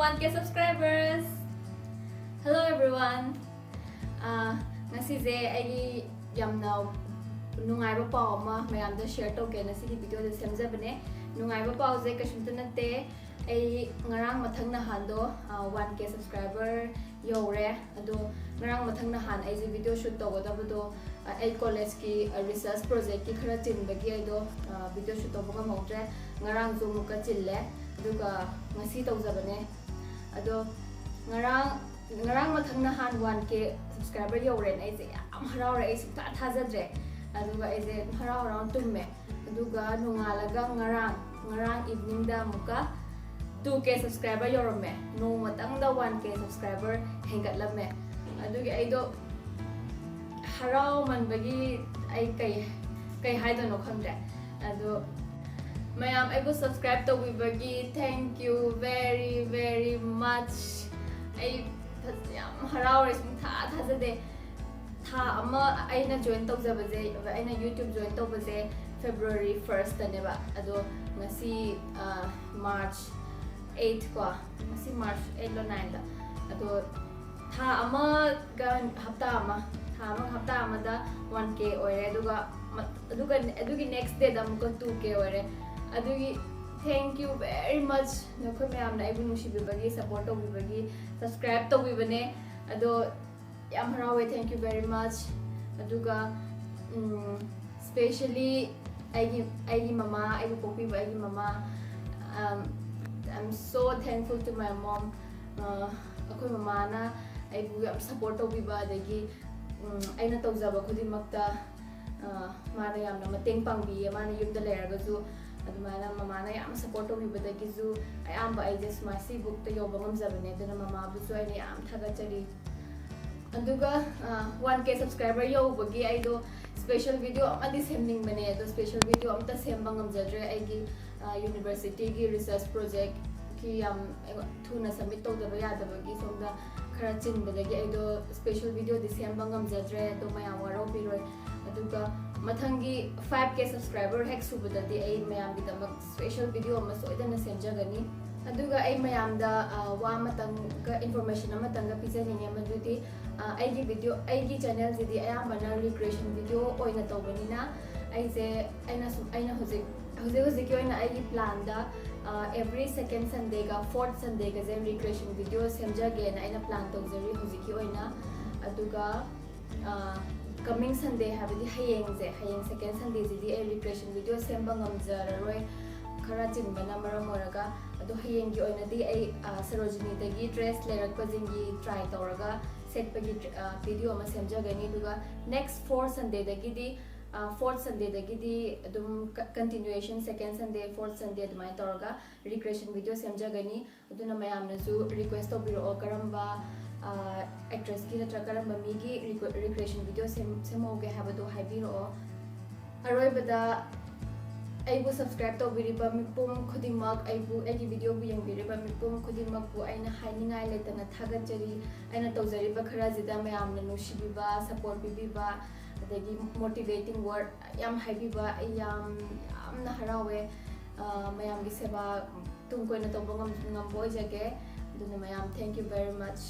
1K subscribers! Hello everyone! Ngasize ay yamna nungayba pao ma mayamda share to ke nasi video de semjabane nungayba pao je kashumta nate ay ngarang mathang na hando 1K subscriber yore ado ngarang mathang na han ay video shoot to goda budo ay college ki research project ki khara chin bagi ay do video shoot to boga mawtre ngarang zo muka chille aduga ngasi tawjabane ado ngarang mathang na han 1K subscriber yore ay je am harawre ay sita thajadre aduga ay je haraw tumme aduga nungalaga ngarang evening da muka 2K subscriber yorome no matang da 1K subscriber hengatlame adugi aido harau man bagi ai kai haido no khamre ado mayam aibu subscribe to bagi thank you very much ai yam harau res tha jade tha ama aina join to jabaje aina YouTube join to baje February 1st taneba ado ngasi March 8 ko ngasi March 8 lo 9 da ado tha ama ga hafta ama da 1K oire adugi next day da muka 2K oire adugi thank you very much nokho mayam na ibu nushi bibagi support to bibagi subscribe to bibane ado yam harawe thank you very much aduga especially aigi mama aibu popi aigi mama I'm so thankful to my mom. Akoi mama na aibu yam support tawbiba adagi aina tawjaba khudimakta mana yamna mateng pangbi mana yumda leragazu adumana mama na yam support tawbiba dagi zu ayamba I just my book ta yoba ngamjabane dana mama bu so ai yam thagachari aduga 1K subscriber yobagi aido special video amadi semning bane ado special video amta semba ngamjadre aigi university ki research project ki yam thuna submit to daba yadabagi somda khara chin badagi aido special video December ngamjadre to mayam waro piroi aduga mathangi 5K subscriber hack subadati ai mayam bidamak special video ama soidana semjagani aduga ai mayam da wa matang ka information ama tanga pijaninge madudi aigi video aigi channel jidi ayambana recreation video oina tawbanina aise aina hojik ki oina aigi plan da every second Sunday ga fourth Sunday ga zen recreation video semjage na aina plan tawjari hojik ki oina aduga coming Sunday habidi hayeng second Sunday jidi ai recreation video semba ngamjararoi khara chinbana maram oraga adu hayeng gi oina di ai sarojini dagi dress lerakpa jingi try toraga set pagi video ama semjagani duga next 4 Sunday dagi di 4th Sunday dagi di adum continuation second Sunday 4th Sunday adumai toraga recreation video semjagani aduna mayamna zu request obiro karamba actress ki natra karamba mi gi recreation video semoge habadu haibiro aroibada aibu subscribe to biriba mipum khudimak aibu agi video bu yang biriba mipum khudimak bu aina hainingai letana thagachari aina tawjariba khara jida mayamna nushibiba support bibiba adagi motivating word yam haibiba yamna harawe mayam gi seba tum koina to bongam ngam boy jage duna mayam thank you very much